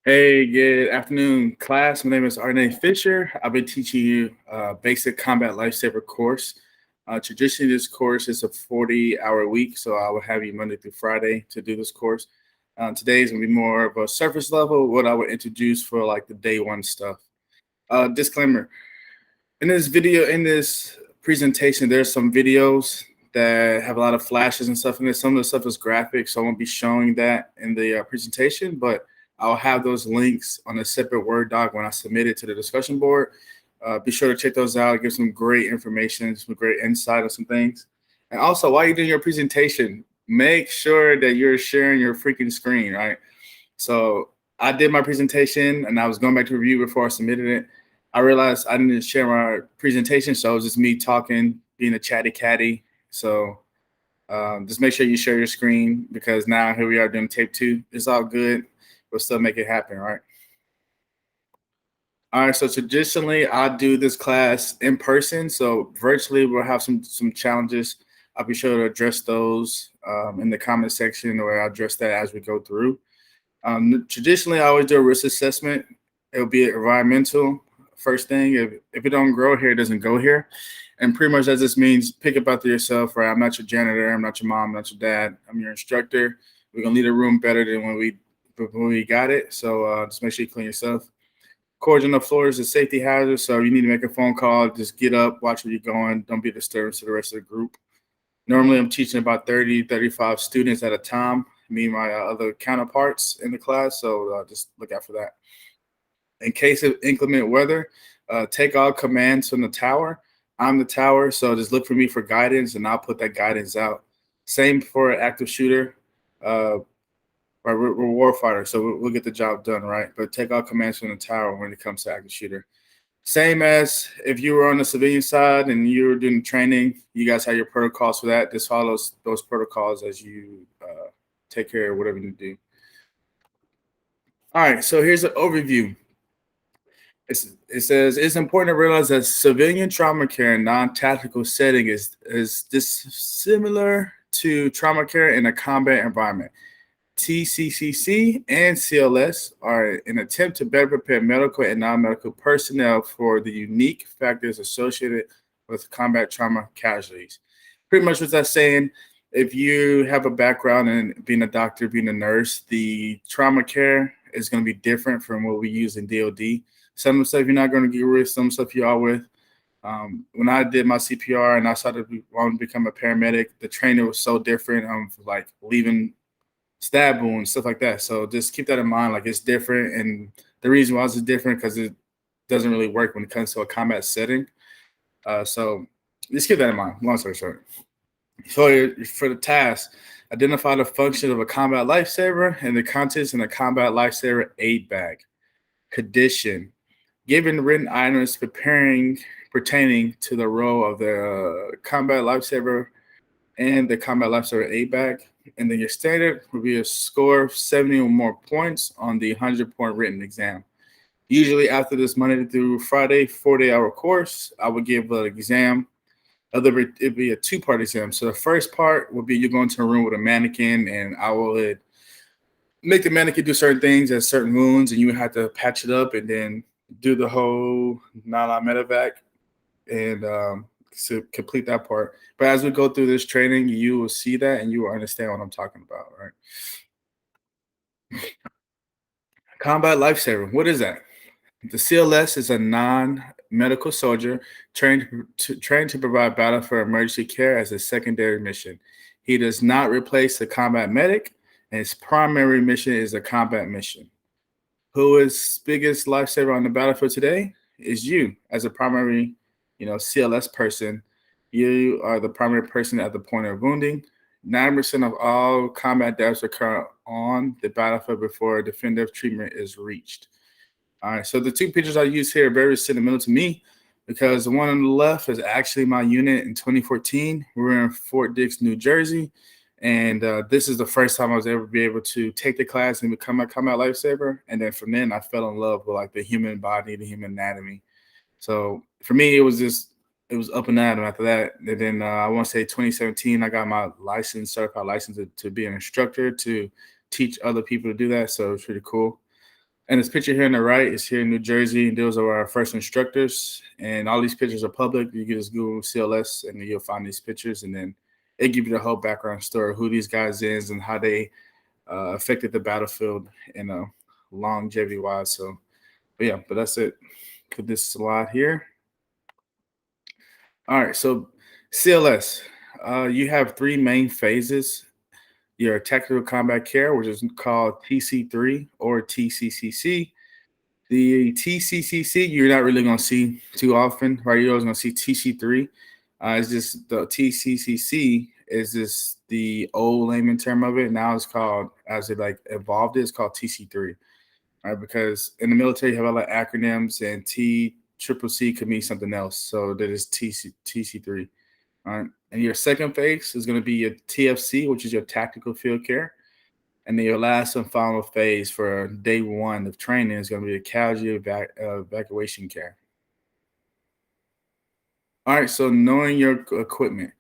Hey, good afternoon, class. My name is Arne Fisher. I'll be teaching you a basic combat lifesaver course. Traditionally, this course is a 40-hour week, so I will have you Monday through Friday to do this course. Today is going to be more of a surface level, what I would introduce for like the day one stuff. Disclaimer, in this presentation, there's some videos that have a lot of flashes and stuff in it. Some of the stuff is graphic, so I won't be showing that in the presentation, but I'll have those links on a separate Word doc when I submit it to the discussion board. Be sure to check those out. Give some great information, some great insight on some things. And also, while you're doing your presentation, make sure that you're sharing your freaking screen, right? So I did my presentation and I was going back to review before I submitted it. I realized I didn't share my presentation, so it was just me talking, being a chatty catty. So just make sure you share your screen because now here we are doing tape 2. It's all good. We'll still make it happen, right? All right, so traditionally I do this class in person. So virtually we'll have some challenges. I'll be sure to address those in the comment section, or I'll address that as we go through. Traditionally, I always do a risk assessment. It'll be environmental first thing. If it don't grow here, it doesn't go here. And pretty much that just means pick up after yourself, right? I'm not your janitor. I'm not your mom. I'm not your dad. I'm your instructor. We're going to leave the room better than when we got it. So just make sure you clean yourself. Cords on the floor is a safety hazard. So you need to make a phone call. Just get up, watch where you're going. Don't be a disturbance to the rest of the group. Normally, I'm teaching about 30, 35 students at a time, me and my other counterparts in the class. So just look out for that. In case of inclement weather, take all commands from the tower. I'm the tower, so just look for me for guidance, and I'll put that guidance out. Same for an active shooter. We're warfighter, so we'll get the job done, right? But take all commands from the tower when it comes to active shooter. Same as if you were on the civilian side and you were doing training, you guys have your protocols for that. Just follow those protocols as you take care of whatever you need to do. All right, so here's an overview. It says it's important to realize that civilian trauma care in non-tactical setting is dissimilar to trauma care in a combat environment. TCCC and CLS are an attempt to better prepare medical and non-medical personnel for the unique factors associated with combat trauma casualties. Pretty much what that's saying, if you have a background in being a doctor, being a nurse, the trauma care is going to be different from what we use in DOD. Some of the stuff you're not going to get with, some stuff you are with. When I did my CPR and I started wanting to become a paramedic, the training was so different. Like leaving stab wounds, stuff like that. So just keep that in mind. Like it's different, and the reason why it's different because it doesn't really work when it comes to a combat setting. So just keep that in mind. Long story short. So for the task, identify the function of a combat lifesaver and the contents in a combat lifesaver aid bag. Condition: given written items pertaining to the role of the combat lifesaver and the combat lifesaver aid bag, and then your standard will be a score of 70 or more points on the 100-point written exam. Usually after this Monday through Friday 40-hour course, I would give an exam. It'd be a two-part exam. So the first part would be you go into a room with a mannequin, and I would make the mannequin do certain things at certain wounds, and you would have to patch it up and then do the whole nylon medevac and to complete that part. But as we go through this training, you will see that and you will understand what I'm talking about, right? Combat lifesaver. What is that? The CLS is a non-medical soldier trained to provide battle for emergency care as a secondary mission. He does not replace the combat medic, and his primary mission is a combat mission. Who is biggest lifesaver on the battlefield today? Is you as a primary, CLS person. You are the primary person at the point of wounding. 90% of all combat deaths occur on the battlefield before definitive treatment is reached. All right, so the two pictures I use here are very sentimental to me because the one on the left is actually my unit in 2014. We were in Fort Dix, New Jersey, and this is the first time I was ever be able to take the class and become a combat lifesaver. And then from then, I fell in love with like the human body, the human anatomy. So for me, it was up and down after that. And then I want to say 2017, I got my certified license to be an instructor to teach other people to do that. So it's pretty cool. And this picture here on the right is here in New Jersey. Those are our first instructors, and all these pictures are public. You can just Google CLS, and you'll find these pictures, and then it gives you the whole background story of who these guys is and how they affected the battlefield and longevity wise. So, but that's it for this slide here. All right, so CLS, you have three main phases. Your tactical combat care, which is called TC3 or TCCC. The TCCC you're not really going to see too often, right? You're always going to see TC3. It's just the TCCC is just the old layman term of it. Now it's called, as it like evolved, it's called TC3, right? Because in the military you have a lot of acronyms, and TCCC could mean something else. So that is TC3. All right. And your second phase is going to be your TFC, which is your tactical field care. And then your last and final phase for day one of training is going to be the casualty evacuation care. All right, so knowing your equipment.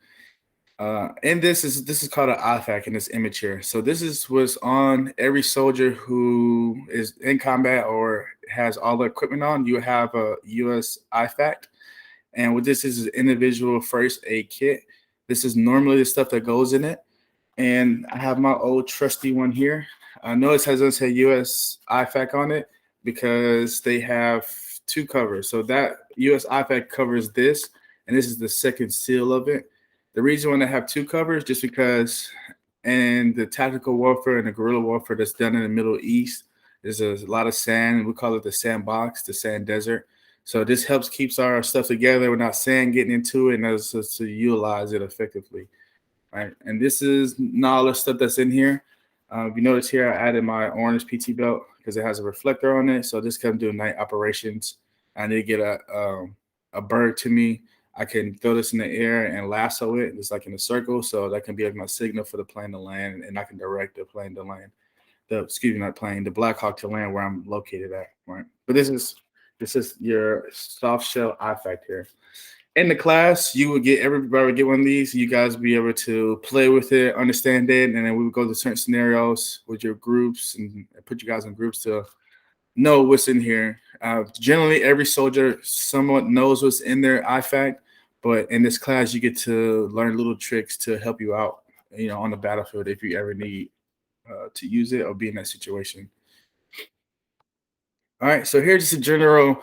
And this is called an IFAC in this image here. So this is what's on every soldier who is in combat or has all the equipment on. You have a US IFAC. And what this is an individual first aid kit. This is normally the stuff that goes in it. And I have my old trusty one here. I know it doesn't say US IFAC on it because they have two covers. So that US IFAC covers this, and this is the second seal of it. The reason why they have two covers just because in the tactical warfare and the guerrilla warfare that's done in the Middle East, there's a lot of sand. We call it the sandbox, the sand desert. So this helps keeps our stuff together without sand getting into it, and us to utilize it effectively. Right, and this is not all the stuff that's in here. If you notice here, I added my orange PT belt because it has a reflector on it. So this can do night operations. I need to get a bird to me. I can throw this in the air and lasso it. It's like in a circle, so that can be like my signal for the plane to land, and I can direct the plane to land. The Black Hawk to land where I'm located at. Right, but this is your soft shell IFAC here. In the class, you would get everybody would get one of these. You guys would be able to play with it, understand it, and then we would go to certain scenarios with your groups and put you guys in groups to know what's in here. Generally, every soldier somewhat knows what's in their IFAC, but in this class, you get to learn little tricks to help you out, on the battlefield if you ever need to use it or be in that situation. All right, so here's just a general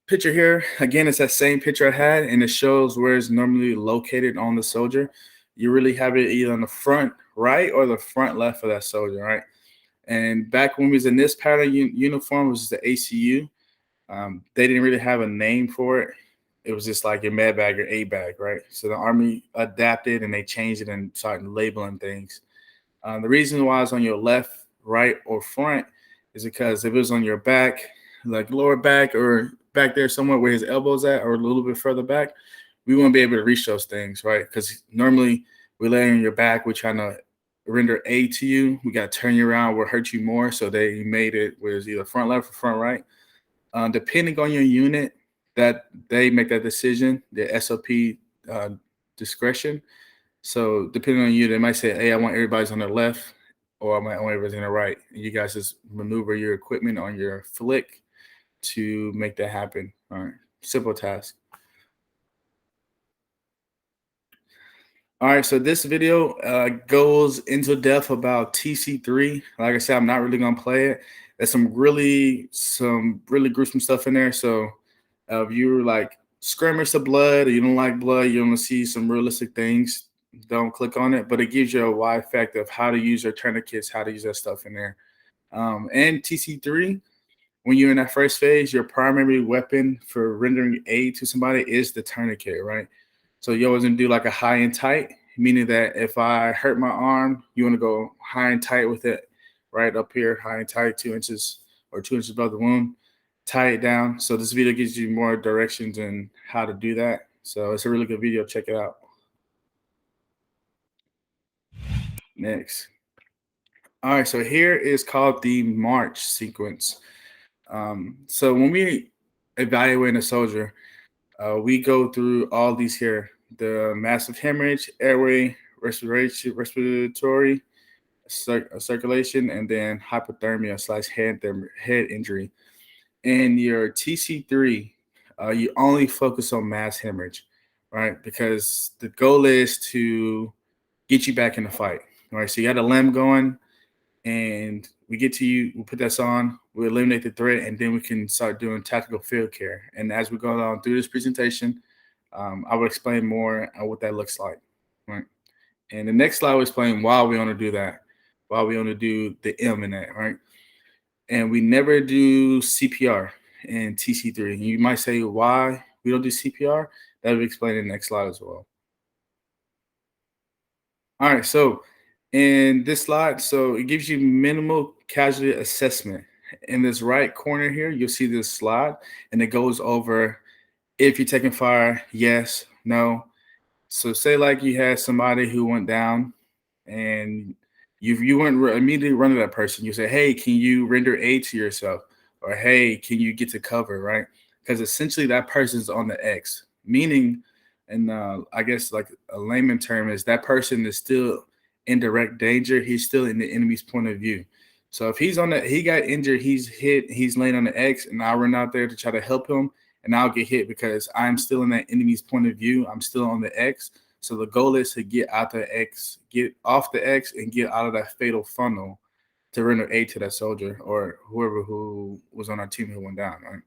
picture here. Again, it's that same picture I had, and it shows where it's normally located on the soldier. You really have it either on the front right or the front left of that soldier, right? And back when we was in this pattern uniform, which is the ACU, they didn't really have a name for it. It was just like your med bag or A bag, right? So the Army adapted and they changed it and started labeling things. The reason why it's on your left, right, or front is because if it was on your back, like lower back or back there somewhere where his elbow's at or a little bit further back, we won't be able to reach those things, right? Because normally we lay on your back, we're trying to render aid to you. We got to turn you around, will hurt you more. So they made it where it's either front left or front right. Depending on your unit, that they make that decision, the SOP discretion. So depending on you, they might say, hey, I want everybody's on the left, or I might want everybody's on the right. And you guys just maneuver your equipment on your flick to make that happen. All right, simple task. All right, so this video goes into depth about TC3. Like I said, I'm not really gonna play it. There's some really gruesome stuff in there. So if you're like skirmish of blood, or you don't like blood, you want to see some realistic things, don't click on it. But it gives you a wide effect of how to use your tourniquets, how to use that stuff in there. And TC3, when you're in that first phase, your primary weapon for rendering aid to somebody is the tourniquet, right? So you always gonna do like a high and tight, meaning that if I hurt my arm, you want to go high and tight with it, right up here, high and tight, 2 inches or 2 inches above the wound, tie it down. So this video gives you more directions on how to do that. So it's a really good video. Check it out. Next. All right, so here is called the march sequence. So when we evaluate a soldier, we go through all these here: the massive hemorrhage, airway, respiratory, circulation, and then hypothermia slash head injury. In your TC3, you only focus on mass hemorrhage, right? Because the goal is to get you back in the fight, right? So you got a limb going, and we get to you, we put this on, we eliminate the threat, and then we can start doing tactical field care. And as we go along through this presentation, I will explain more on what that looks like, right? And the next slide will explain why we want to do that, why we want to do the M in that, right? And we never do CPR in TC3. You might say why we don't do CPR. That will be explained in the next slide as well. All right, so in this slide, so it gives you minimal casualty assessment. In this right corner here, you'll see this slide, and it goes over if you're taking fire, yes, no. So say like you had somebody who went down, and you weren't immediately running to that person. You say, hey, can you render aid to yourself? Or hey, can you get to cover, right? Because essentially that person's on the X, meaning, and I guess like a layman term is that person is still in direct danger. He's still in the enemy's point of view. So if he's on the, he got injured, he's hit, he's laying on the X, and I run out there to try to help him, and I'll get hit because I'm still in that enemy's point of view. I'm still on the X. So the goal is to get out the X, get off the X, and get out of that fatal funnel to render aid to that soldier or whoever who was on our team who went down, right?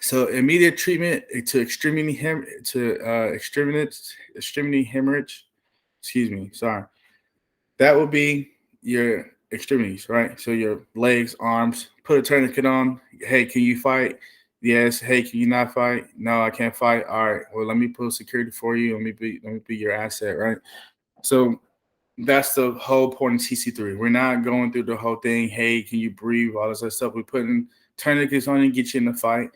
So immediate treatment to extremity hemorrhage. Excuse me, sorry. That will be your extremities, right? So your legs, arms. Put a tourniquet on. Hey, can you fight? Yes. Hey, can you not fight? No, I can't fight. All right. Well, let me put security for you. Let me be your asset, right? So that's the whole point of TC3. We're not going through the whole thing. Hey, can you breathe? All this other stuff. We're putting tourniquets on and get you in the fight.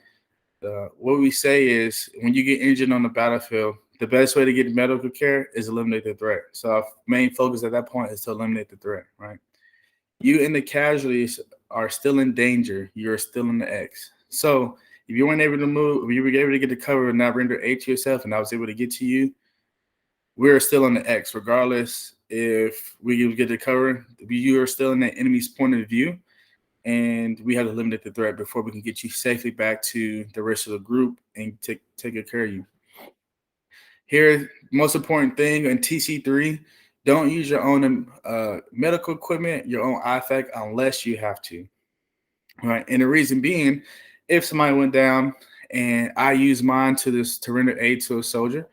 What we say is when you get injured on the battlefield, the best way to get medical care is eliminate the threat. So our main focus at that point is to eliminate the threat, right? You and the casualties are still in danger. You're still in the X. So if you weren't able to move, if you were able to get the cover and not render aid to yourself, and I was able to get to you, we're still on the X, regardless if we get the cover. You are still in the enemy's point of view, and we have to eliminate the threat before we can get you safely back to the rest of the group and take good care of you. Here, most important thing in TC3, don't use your own medical equipment, your own IFAC, unless you have to. All right, and the reason being, if somebody went down and I used mine to render aid to a soldier,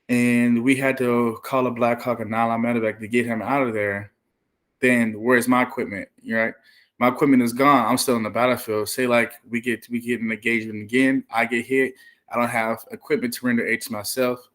and we had to call a Black Hawk and nylon medevac to get him out of there, then where's my equipment? Right, my equipment is gone. I'm still in the battlefield. Say like we get an engagement again, I get hit. I don't have equipment to render aid to myself.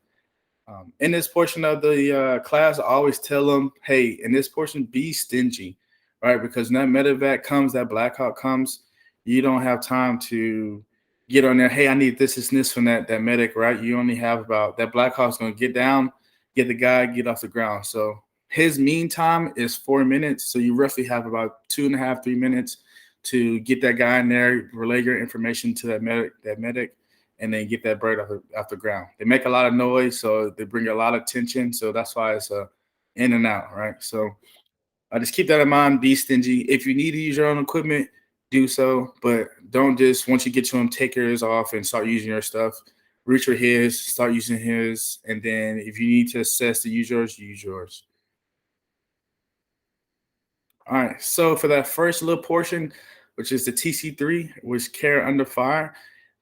In this portion of the class, I always tell them, hey, in this portion, be stingy, right? Because when that medevac comes, that Black Hawk comes, you don't have time to get on there. Hey, I need this and this from that medic, right? You only have about that Black Hawk's going to get down, get the guy, get off the ground. So his mean time is 4 minutes. So you roughly have about 2.5, 3 minutes to get that guy in there, relay your information to that medic, and then get that bird off the ground. They make a lot of noise, so they bring a lot of tension. So that's why it's in and out, right? So I just keep that in mind. Be stingy. If you need to use your own equipment, do so, but don't just once you get to him, take yours off and start using your stuff. Reach for his, start using his, and then if you need to assess to use yours, use yours. All right. So for that first little portion, which is the TC3, which care under fire.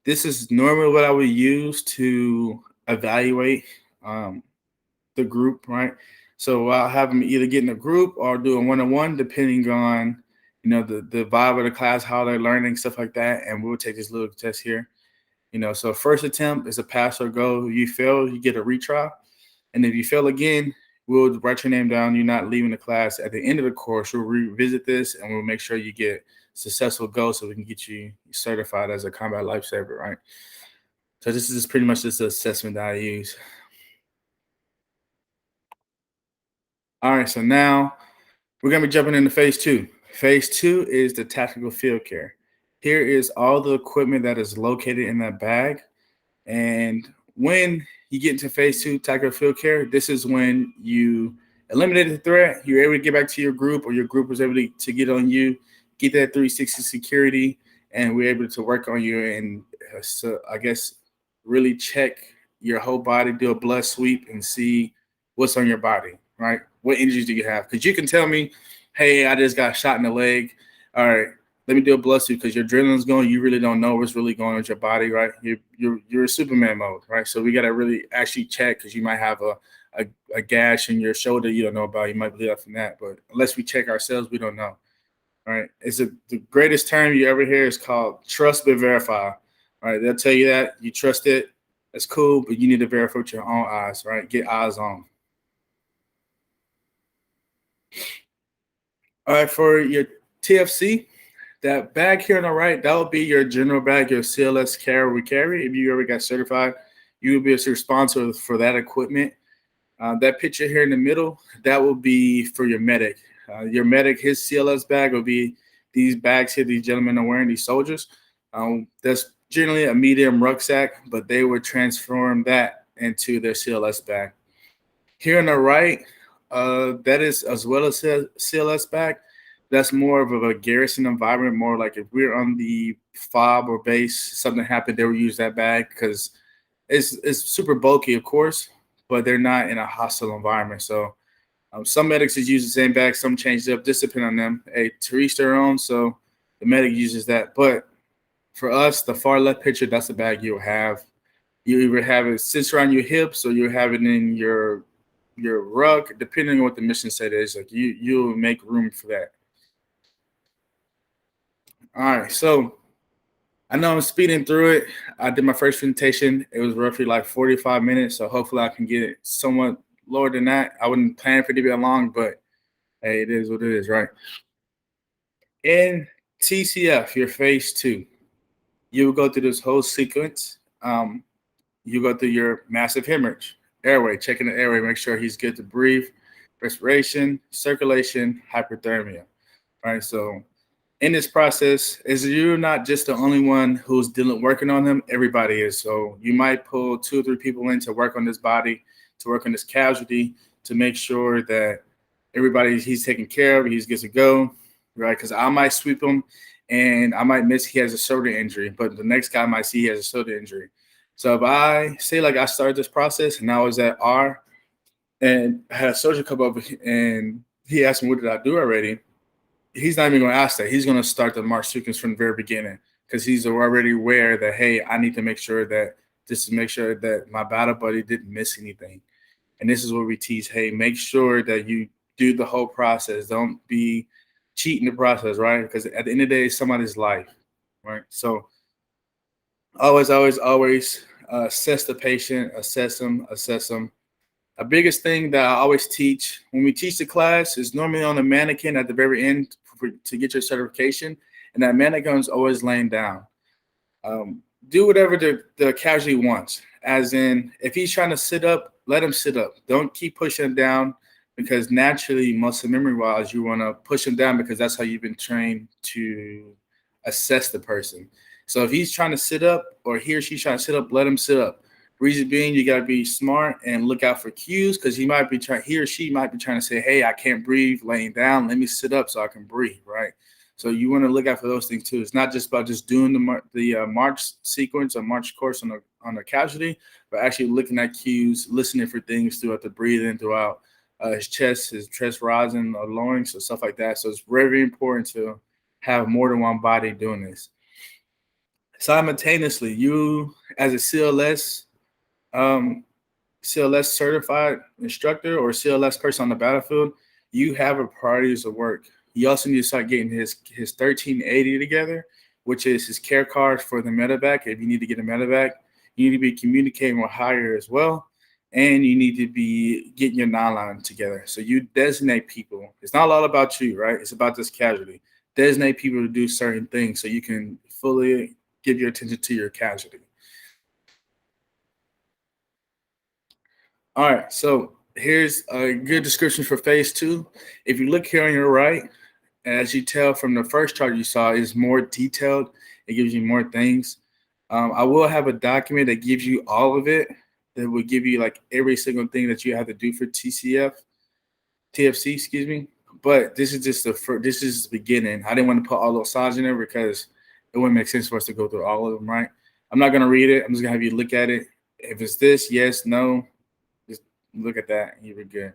This is normally what I would use to evaluate the group, right? So I'll have them either get in a group or do a one-on-one, depending on, the vibe of the class, how they're learning, stuff like that. And we'll take this little test here. So first attempt is a pass or go. If you fail, you get a retry. And if you fail again, we'll write your name down. You're not leaving the class. At the end of the course, we'll revisit this and we'll make sure you get successful go so we can get you certified as a combat lifesaver, right? So this is pretty much just the assessment that I use. All right, so now we're going to be jumping into phase 2. Phase 2 is the tactical field care. Here is all the equipment that is located in that bag. And when you get into phase 2 tactical field care, this is when you eliminated the threat, you're able to get back to your group, or your group was able to get on you, get that 360 security, and we're able to work on you and so I guess really check your whole body, do a blood sweep, and see what's on your body, right? What injuries do you have? Because you can tell me, hey, I just got shot in the leg. All right, let me do a blood sweep because your adrenaline's going. You really don't know what's really going on with your body, right? You're in Superman mode, right? So we got to really actually check because you might have a gash in your shoulder you don't know about. You might bleed out from that, but unless we check ourselves, we don't know. All right, the greatest term you ever hear is called trust but verify. All right, they'll tell you that you trust it. That's cool, but you need to verify with your own eyes, right? Get eyes on. All right, for your TFC, that bag here on the right, that will be your general bag, your CLS carry we carry. If you ever got certified, you will be a sponsor for that equipment. That picture here in the middle, that will be for your medic. Your medic, his CLS bag will be these bags here these gentlemen are wearing, these soldiers. That's generally a medium rucksack, but they would transform that into their CLS bag. Here on the right, that is as well as CLS bag. That's more of a garrison environment, more like if we're on the fob or base, something happened, they would use that bag because it's super bulky, of course, but they're not in a hostile environment. So some medics just use the same bag, some change it up, just depend on them. Hey, to each their own, so the medic uses that. But for us, the far left picture, that's the bag you'll have. You either have it sits around your hips or you have it in your rug, depending on what the mission set is. Like you'll make room for that. All right, so I know I'm speeding through it. I did my first presentation. It was roughly like 45 minutes, so hopefully I can get it somewhat lower than that. I wouldn't plan for it to be that long, but hey, it is what it is, right? In TCF, your phase 2, you will go through this whole sequence. You go through your massive hemorrhage, airway, checking the airway, make sure he's good to breathe, respiration, circulation, hyperthermia, right? So in this process, is you're not just the only one who's working on him. Everybody is. So you might pull 2 or 3 people in to work on this body, to work on this casualty, to make sure that he's taken care of, he's good to go, right? Because I might sweep him and I might miss he has a shoulder injury, but the next guy might see he has a shoulder injury. So if I say like I started this process and I was at R and I had a soldier come up and he asked me, what did I do already? He's not even going to ask that. He's going to start the march sequence from the very beginning because he's already aware that, hey, I need to make sure that just to make sure that my battle buddy didn't miss anything. And this is what we teach. Hey, make sure that you do the whole process. Don't be cheating the process, right? Because at the end of the day, it's somebody's life, right? So always assess the patient, assess them. A biggest thing that I always teach when we teach the class is normally on a mannequin at the very end to get your certification, and that mannequin is always laying down. Do whatever the casualty wants, as in if he's trying to sit up, let him sit up. Don't keep pushing him down because naturally, muscle memory-wise, you want to push him down because that's how you've been trained to assess the person. So if he's trying to sit up or he or she's trying to sit up, let him sit up. Reason being, you got to be smart and look out for cues because he or she might be trying to say, hey, I can't breathe laying down. Let me sit up so I can breathe, right? So you want to look out for those things too. It's not just about just doing the march sequence or march course on the casualty, but actually looking at cues, listening for things throughout the breathing, throughout his chest rising or lowering, so stuff like that. So it's very, very important to have more than one body doing this. Simultaneously, you as a CLS certified instructor or CLS person on the battlefield, you have a priorities of work. You also need to start getting his 1380 together, which is his care card for the medevac. If you need to get a medevac, you need to be communicating with higher as well, and you need to be getting your non-line together. So you designate people. It's not all about you, right? It's about this casualty. Designate people to do certain things so you can fully give your attention to your casualty. All right, so here's a good description for phase 2. If you look here on your right, as you tell from the first chart you saw, is more detailed. It gives you more things. I will have a document that gives you all of it. That will give you like every single thing that you have to do for TCF. TFC, excuse me. But this is just the first, this is the beginning. I didn't want to put all those songs in there because it wouldn't make sense for us to go through all of them, right? I'm not gonna read it. I'm just gonna have you look at it. If it's this, yes, no, just look at that, and you'll be good.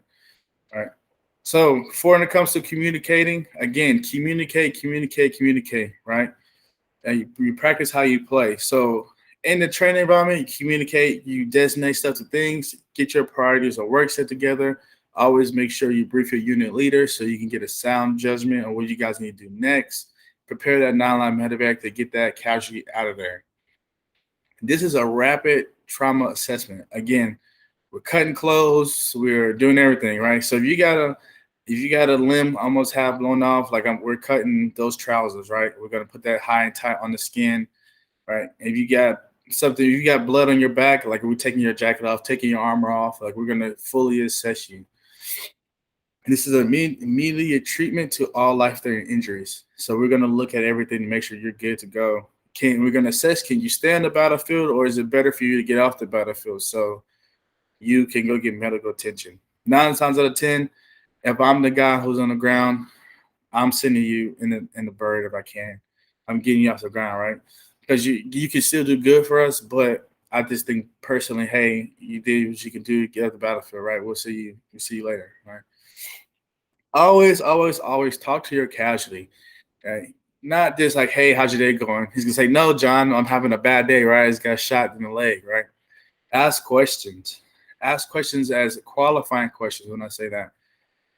All right. So, before when it comes to communicating, again, communicate, right? And you practice how you play. So, in the training environment, you communicate, you designate stuff to things, get your priorities or work set together. Always make sure you brief your unit leader so you can get a sound judgment on what you guys need to do next. Prepare that nine-line medevac to get that casualty out of there. This is a rapid trauma assessment. Again, we're cutting clothes, we're doing everything, right? So if you got a limb almost half blown off, like we're cutting those trousers, right? We're gonna put that high and tight on the skin, right? If you got something, if you got blood on your back, like we're taking your jacket off, taking your armor off, like we're gonna fully assess you. This is immediate treatment to all life-threatening injuries. So we're gonna look at everything to make sure you're good to go. We're gonna assess, can you stay on the battlefield, or is it better for you to get off the battlefield so you can go get medical attention? 9 times out of 10, if I'm the guy who's on the ground, I'm sending you in the bird if I can. I'm getting you off the ground, right? Because you can still do good for us, but I just think personally, hey, you did what you can do to get off the battlefield, right? We'll see you. We'll see you later, right? Always talk to your casualty. Okay? Not just like, hey, how's your day going? He's gonna say, no, John, I'm having a bad day, right? He's got shot in the leg, right? Ask questions. Ask questions as qualifying questions when I say that.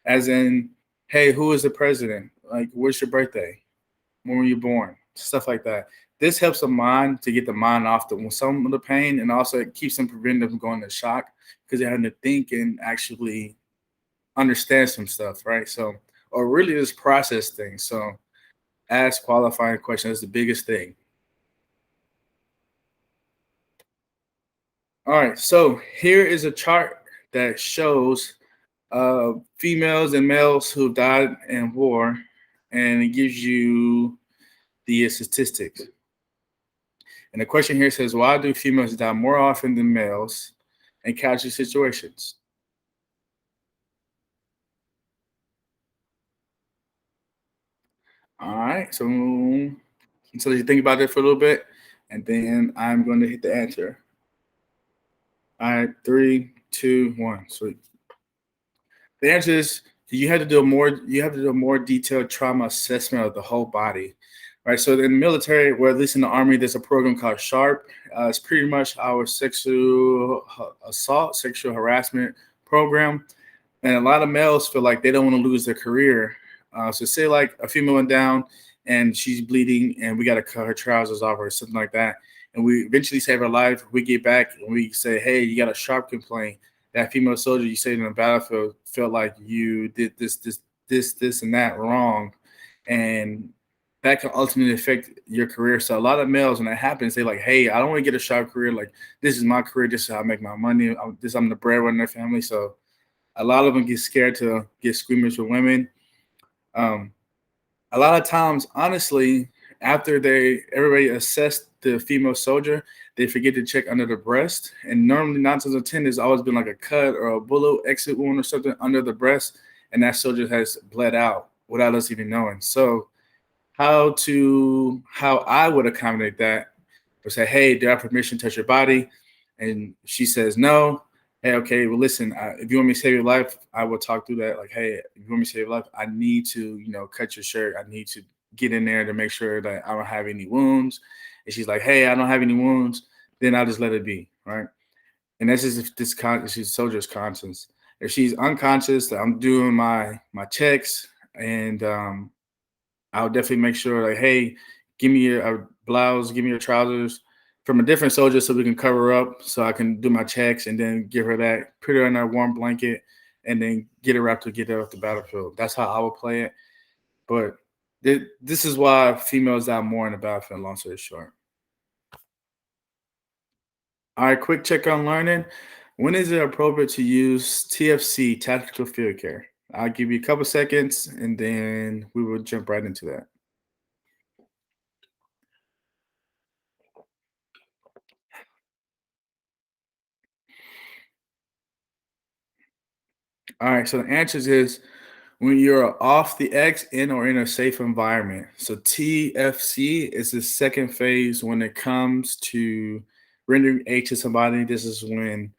As in, hey, who is the president? Like, what's your birthday? When were you born? Stuff like that. This helps the mind to get the mind off some of the pain, and also it keeps them preventing them from going to shock because they're having to think and actually understand some stuff, right? So, or really just process things. So, ask qualifying questions is the biggest thing. All right, so here is a chart that shows females and males who died in war, and it gives you the statistics. And the question here says, why do females die more often than males in casualty situations? All right, so you think about it for a little bit, and then I'm going to hit the answer. All right, 3, 2, 1. Sweet. The answer is you have to do a more detailed trauma assessment of the whole body. Right. So in the military, or at least in the army, there's a program called SHARP. It's pretty much our sexual assault, sexual harassment program. And a lot of males feel like they don't want to lose their career. So say like a female went down and she's bleeding and we got to cut her trousers off or something like that. And we eventually save her life. We get back and we say, hey, you got a sharp complaint. That female soldier you saved in the battlefield felt like you did this, and that wrong. And that can ultimately affect your career. So a lot of males, when that happens, they like, hey, I don't want to get a sharp career. Like, this is my career. This is how I make my money. I'm the breadwinner in their family. So a lot of them get scared to get squeamish with women. Um, a lot of times, honestly, after everybody assessed the female soldier, they forget to check under the breast. And normally 9 times out of 10, there's always been like a cut or a bullet exit wound or something under the breast, and that soldier has bled out without us even knowing. So how I would accommodate that or say, hey, do I have permission to touch your body? And she says no. Hey, okay, well, listen, if you want me to save your life, I will talk through that. Like, hey, if you want me to save your life, I need to, cut your shirt. I need to get in there to make sure that I don't have any wounds. And she's like, hey, I don't have any wounds. Then I'll just let it be, right? And that's just if she's soldier's conscience. If she's unconscious, I'm doing my checks, and I'll definitely make sure, like, hey, give me your blouse, give me your trousers from a different soldier so we can cover her up so I can do my checks and then give her that, put her in that warm blanket, and then get her up to get her off the battlefield. That's how I would play it. But this is why females die more in the battlefield, long story short. All right, quick check on learning. When is it appropriate to use TFC, tactical field care? I'll give you a couple seconds and then we will jump right into that. All right, so the answers is when you're off the X, in or in a safe environment. So TFC is the second phase when it comes to rendering aid to somebody. This is when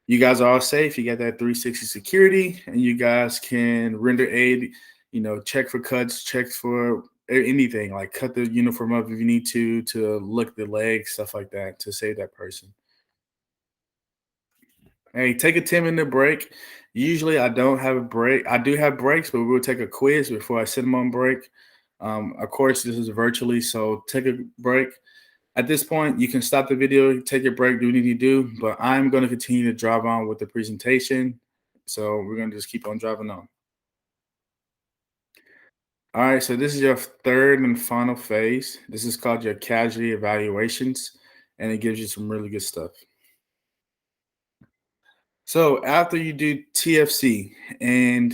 you guys are all safe. You got that 360 security, and you guys can render aid. Check for cuts, check for anything like cut the uniform up if you need to look the legs, stuff like that, to save that person. Hey, take a 10-minute break. Usually, I don't have a break. I do have breaks, but we'll take a quiz before I send them on break. Of course, this is virtually, so take a break. At this point, you can stop the video, take your break, do what you need to do, but I'm going to continue to drive on with the presentation. So we're going to just keep on driving on. All right, so this is your third and final phase. This is called your casualty evaluations, and it gives you some really good stuff. So after you do TFC, and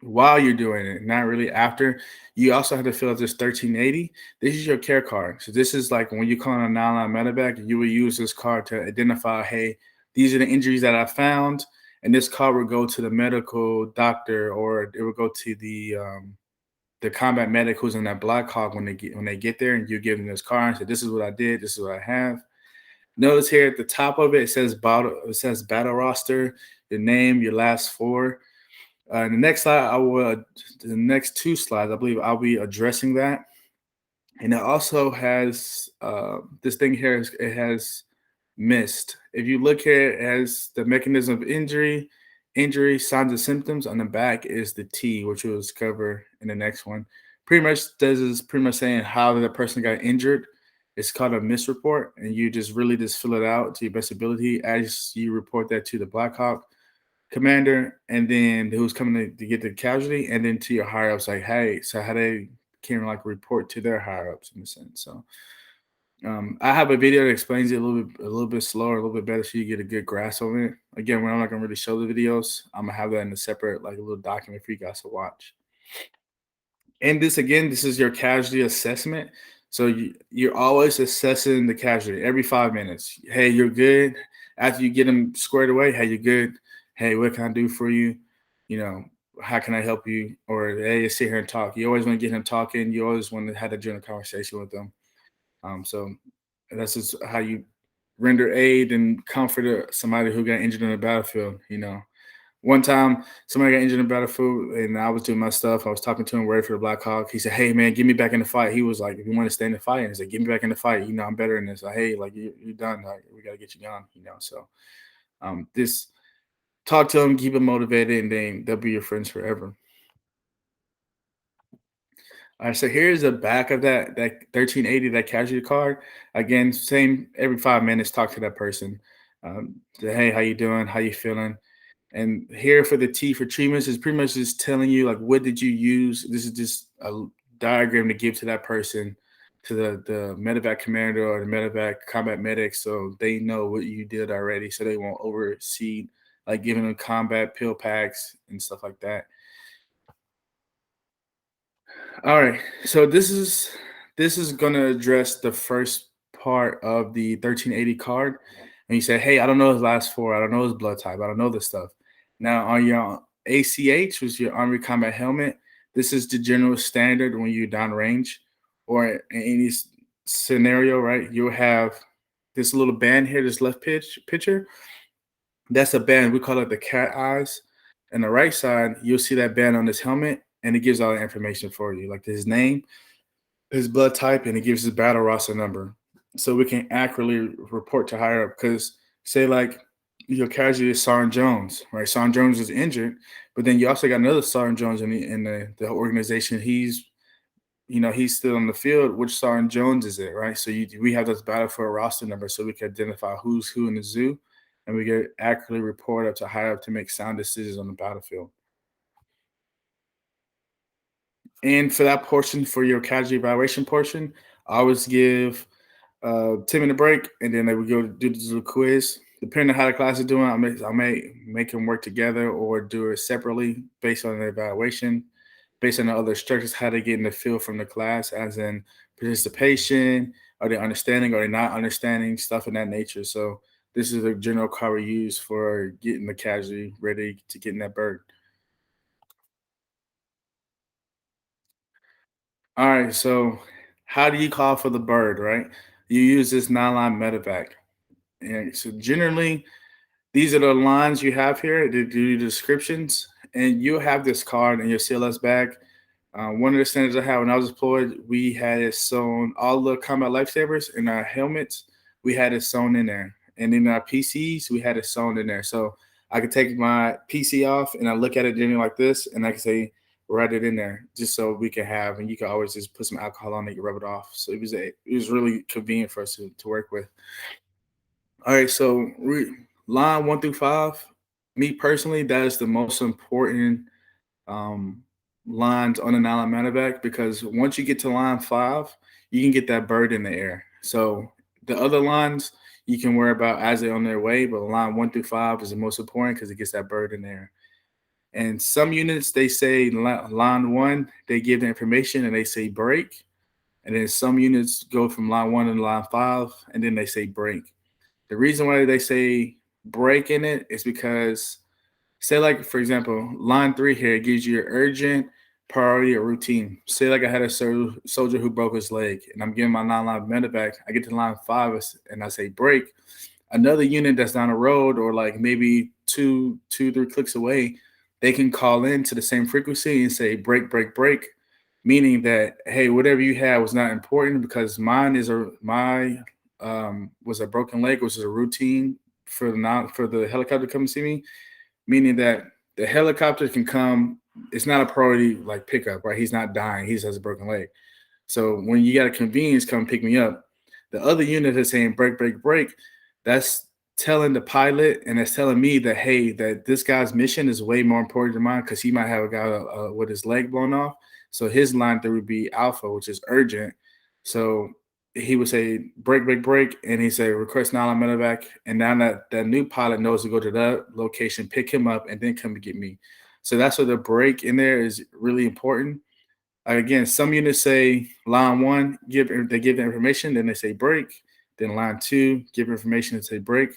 while you're doing it, not really after, you also have to fill out this 1380. This is your care card. So this is like when you call on a 911 medevac, you will use this card to identify, hey, these are the injuries that I found, and this card will go to the medical doctor, or it will go to the combat medic who's in that Black Hawk when they get there, and you give them this card and say, this is what I did, this is what I have. Notice here at the top of it, it says battle roster, your name, your last four. The next slide, the next two slides, I believe I'll be addressing that. And it also has this thing here. It has missed. If you look here, it has the mechanism of injury, signs and symptoms. On the back is the T, which we'll cover in the next one. Pretty much this is pretty much saying how the person got injured. It's called a misreport, and you just really just fill it out to your best ability as you report that to the Black Hawk commander, and then who's coming to get the casualty, and then to your higher ups, like, hey, so how they can like report to their higher ups in a sense. So I have a video that explains it a little bit slower, a little bit better, so you get a good grasp of it. Again, when I'm not gonna really show the videos, I'm gonna have that in a separate, like a little document for you guys to watch. And this is your casualty assessment. So you're always assessing the casualty every 5 minutes. Hey, you're good. After you get them squared away, hey, you're good. Hey, what can I do for you? You know, how can I help you? Or hey, sit here and talk. You always want to get him talking. You always want to have a general conversation with them. So that's just how you render aid and comfort somebody who got injured on the battlefield. One time, somebody got injured in the battlefield, and I was doing my stuff. I was talking to him, ready for the Black Hawk. He said, "Hey, man, get me back in the fight." He was like, "If you want to stay in the fight," and he said, "Get me back in the fight. I'm better than this." Like, hey, like you're done. Like, we got to get you gone. So this talk to them, keep them motivated, and then they'll be your friends forever. All right, so here's the back of that 1380, that casualty card. Again, same every 5 minutes. Talk to that person. Say, hey, how you doing? How you feeling? And here for the T for treatments is pretty much just telling you like what did you use. This is just a diagram to give to that person, to the medevac commander or the medevac combat medic, so they know what you did already, so they won't oversee like giving them combat pill packs and stuff like that. All right, so this is gonna address the first part of the 1380 card, and you say, "Hey, I don't know his last four. I don't know his blood type. I don't know this stuff." Now, on your ACH, which is your Army Combat Helmet, this is the general standard when you're downrange, or in any scenario, right? You'll have this little band here, this left picture. That's a band. We call it the cat eyes. On the right side, you'll see that band on this helmet, and it gives all the information for you, like his name, his blood type, and it gives his battle roster number. So we can accurately report to higher up. Because say like your casualty is Sergeant Jones, right? Sergeant Jones is injured, but then you also got another Sergeant Jones in the organization. He's still on the field. Which Sergeant Jones is it, right? So we have this battle for a roster number, so we can identify who's who in the zoo, and we can accurately report up to higher up to make sound decisions on the battlefield. And for that portion, for your casualty evaluation portion, I always give 10-minute break, and then they would go do the quiz. Depending on how the class is doing, I may make them work together or do it separately based on the evaluation, based on the other structures, how they get in the field from the class, as in participation, are they understanding, are they not understanding, stuff of that nature. So this is a general card we use for getting the casualty ready to get in that bird. All right, so how do you call for the bird, right? You use this nine-line medevac. And so generally, these are the lines you have here. They do the descriptions, and you'll have this card in your CLS bag. One of the standards I had when I was deployed, we had it sewn, all the combat lifesavers in our helmets, we had it sewn in there. And in our PCs, we had it sewn in there. So I could take my PC off and I look at it generally like this, and I can say, write it in there just so we can have, and you can always just put some alcohol on it, you rub it off. So it was really convenient for us to work with. All right, so line 1 through 5, me personally, that is the most important um, lines on an island medevac, because once you get to line 5, you can get that bird in the air. So the other lines you can worry about as they're on their way, but line 1 through 5 is the most important because it gets that bird in there. And some units, they say line 1, they give the information and they say break. And then some units go from line 1 to line 5, and then they say break. The reason why they say break in it is because, say, like, for example, line 3 here gives you urgent, priority, or routine. Say, like, I had a soldier who broke his leg, and I'm giving my non-line medevac. I get to line 5, and I say break. Another unit that's down the road, or like maybe two, 3 clicks away, they can call in to the same frequency and say break, break, break, meaning that, hey, whatever you had was not important, because mine is my was a broken leg, which is a routine for the helicopter to come see me, meaning that the helicopter can come. It's not a priority like pickup, right? He's not dying. He just has a broken leg. So when you got a convenience come pick me up, the other unit is saying break, break, break. That's telling the pilot, and it's telling me that, hey, that this guy's mission is way more important than mine, because he might have a guy with his leg blown off. So his line there would be alpha, which is urgent. So he would say break, break, break, and he say request now on medevac. And now that new pilot knows to go to that location, pick him up, and then come to get me. So that's where the break in there is really important. Again, some units say line 1, they give the information, then they say break. Then line 2, give information and say break.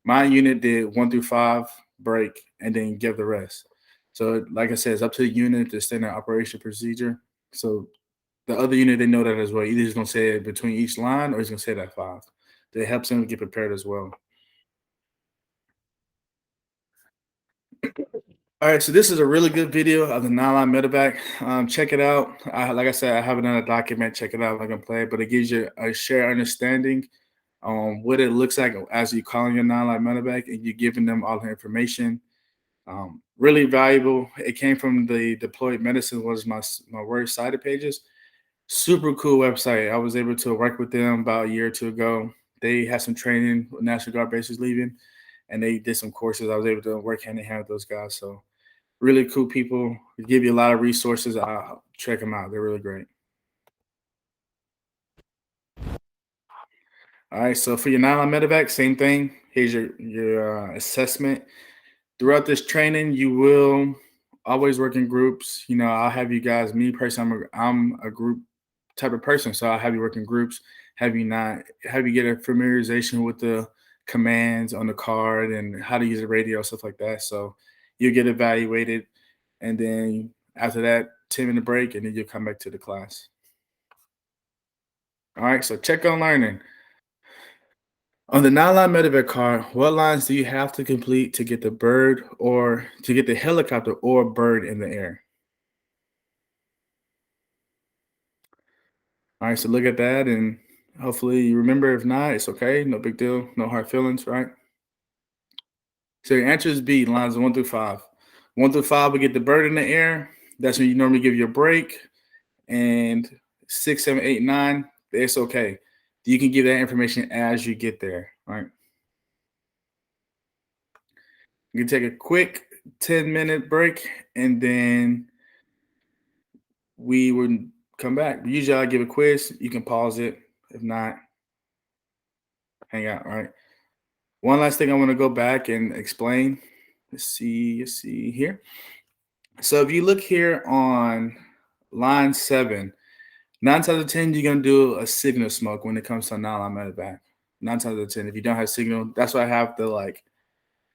My unit did 1 through 5, break, and then give the rest. So, like I said, it's up to the unit, the standard operation procedure. So the other unit, they know that as well. Either he's going to say it between each line, or he's going to say that 5. That helps them get prepared as well. All right, so this is a really good video of the nylon medevac. Check it out. Like I said, I have it on a document. Check it out if I can play it, but it gives you a shared understanding on what it looks like as you calling your nylon medevac and you're giving them all the information. Really valuable. It came from the Deployed Medicine, was my word cited pages. Super cool website. I was able to work with them about a year or two ago. They had some training with National Guard bases leaving, and they did some courses. I was able to work hand in hand with those guys. So really cool people. They give you a lot of resources. I'll check them out. They're really great. All right. So for your nylon medevac, same thing. Here's your assessment. Throughout this training, you will always work in groups. I'll have you guys. Me personally, I'm a group type of person, so I'll have you work in groups. Have you get a familiarization with the commands on the card and how to use the radio, stuff like that. So you get evaluated, and then after that, 10-minute break, and then you'll come back to the class. All right, so check on learning. On the nine-line medevac card, what lines do you have to complete to get the bird, or to get the helicopter or bird in the air? All right, so look at that, and hopefully you remember. If not, it's okay. No big deal. No hard feelings, right? So your answer is B, lines 1 through 5. 1 through 5 will get the bird in the air. That's when you normally give your break. And 6, 7, 8, 9, it's okay. You can give that information as you get there, right? You can take a quick 10-minute break, and then we would come back. Usually I give a quiz. You can pause it. If not, hang out, right? One last thing I want to go back and explain. Let's see here. So if you look here on line 7, 9 times out of 10, you're going to do a signal smoke when it comes to nylon medevac. 9 times out of 10. If you don't have signal, that's why I have the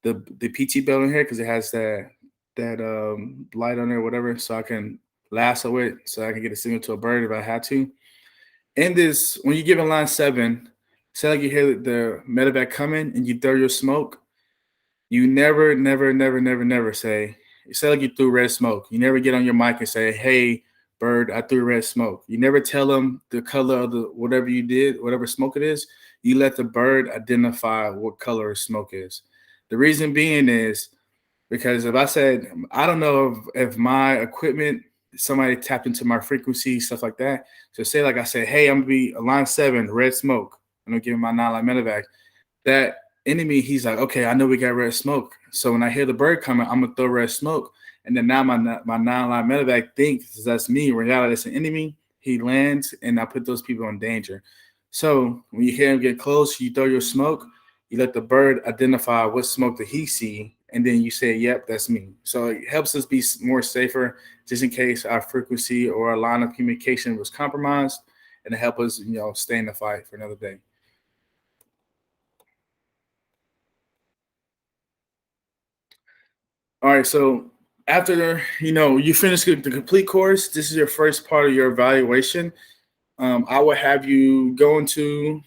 PT belt in here, because it has that light on there, whatever, so I can lasso it so I can get a signal to a bird if I had to. In this, when you give in line 7, say like you hear the medevac coming and you throw your smoke, you never, never, never, never, never say like you threw red smoke. You never get on your mic and say, "Hey, bird, I threw red smoke." You never tell them the color of the whatever you did, whatever smoke it is. You let the bird identify what color smoke is. The reason being is because if I said, I don't know if my equipment, somebody tapped into my frequency, stuff like that. So say like I said, "Hey, I'm gonna be line 7, red smoke. I'm gonna give him my 9-line medevac." That enemy, he's like, "Okay, I know we got red smoke. So when I hear the bird coming, I'm gonna throw red smoke." And then now my 9-line medevac thinks that's me. In reality, it's an enemy. He lands, and I put those people in danger. So when you hear him get close, you throw your smoke. You let the bird identify what smoke that he see, and then you say, "Yep, that's me." So it helps us be more safer, just in case our frequency or our line of communication was compromised, and it help us, stay in the fight for another day. All right, so after you finish the complete course, this is your first part of your evaluation. I will have you go into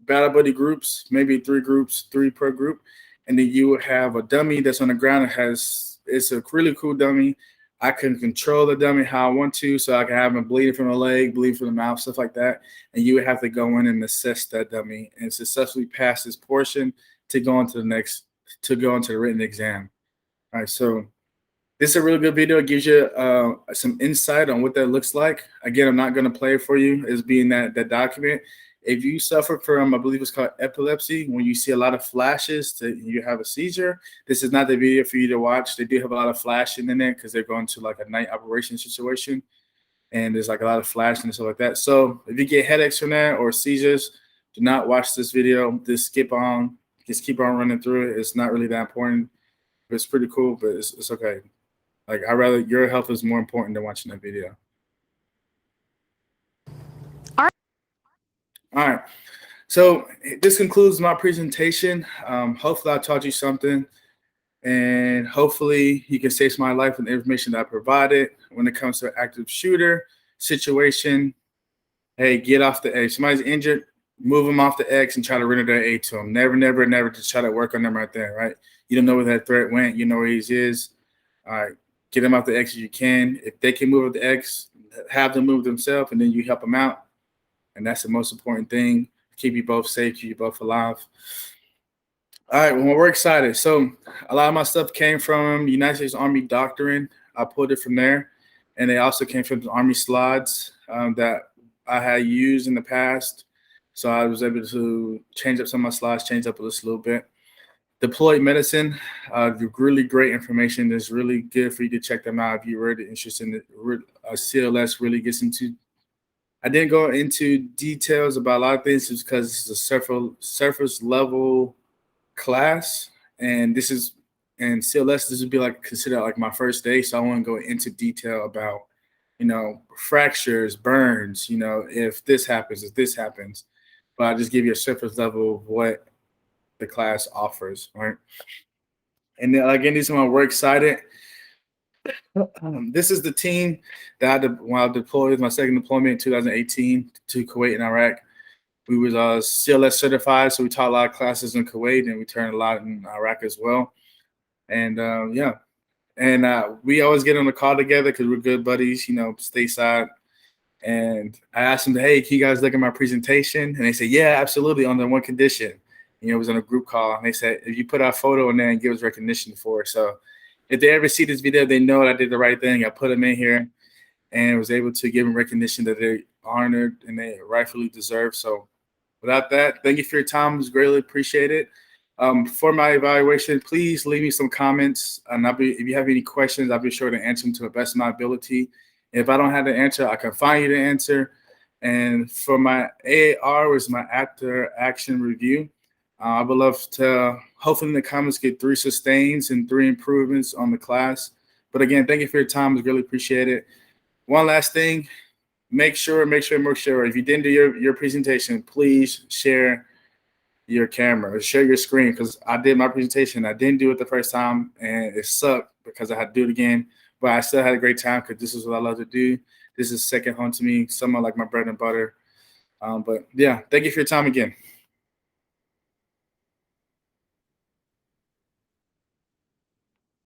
battle buddy groups, maybe 3 groups, 3 per group, and then you will have a dummy that's on the ground. It's a really cool dummy. I can control the dummy how I want to, so I can have him bleeding from the leg, bleeding from the mouth, stuff like that. And you would have to go in and assess that dummy and successfully pass this portion to go into the written exam. All right, so this is a really good video. It gives you some insight on what that looks like. Again, I'm not going to play it for you as being that document. If you suffer from, I believe it's called epilepsy, when you see a lot of flashes, you have a seizure, this is not the video for you to watch. They do have a lot of flashing in it because they're going to like a night operation situation, and there's like a lot of flashing and stuff like that. So if you get headaches from that or seizures, do not watch this video. Just keep on running through it. It's not really that important. It's pretty cool, but it's okay. Like, I rather your health is more important than watching that video. All right. So this concludes my presentation. Hopefully I taught you something, and hopefully you can save my life with the information that I provided when it comes to an active shooter situation. Hey, get off the edge. Somebody's injured, move them off the X and try to render their A to them. Never, never, never just try to work on them right there, right? You don't know where that threat went. You know where he is. All right, get them off the X as you can. If they can move the X, have them move themselves, and then you help them out. And that's the most important thing. Keep you both safe, keep you both alive. All right, well, we're excited. So a lot of my stuff came from United States Army Doctrine. I pulled it from there. And they also came from the Army slides that I had used in the past. So I was able to change up some of my slides, change up this a little bit. Deployed medicine, really great information. It's really good for you to check them out if you're really interested in it. CLS really gets into. I didn't go into details about a lot of things just because it's a surface level class, and CLS, this would be considered like my first day, so I want to go into detail about fractures, burns, if this happens, but I just give you a surface level of what the class offers, right? And then again, these are my work cited. This is the team that when I deployed, my second deployment in 2018 to Kuwait and Iraq. We was CLS certified, so we taught a lot of classes in Kuwait, and we turned a lot in Iraq as well. And we always get on the call together because we're good buddies, stateside. And I asked them, "Hey, can you guys look at my presentation?" And they said, "Yeah, absolutely, on the one condition." It was on a group call, and they said, "If you put our photo in there and give us recognition for it." So if they ever see this video, they know I did the right thing. I put them in here and was able to give them recognition that they honored and they rightfully deserve. So without that, thank you for your time. It was greatly appreciated. For my evaluation, please leave me some comments. And if you have any questions, I'll be sure to answer them to the best of my ability. If I don't have the answer, I can find you the answer. And for my AAR, was my after action review. I would love to, hopefully in the comments, get 3 sustains and 3 improvements on the class. But again, thank you for your time. It's really appreciated. One last thing, make sure, if you didn't do your presentation, please share your camera, share your screen, because I did my presentation. I didn't do it the first time, and it sucked because I had to do it again. But but I still had a great time because this is what I love to do. This is second home to me, somewhat like my bread and butter. But yeah, thank you for your time again.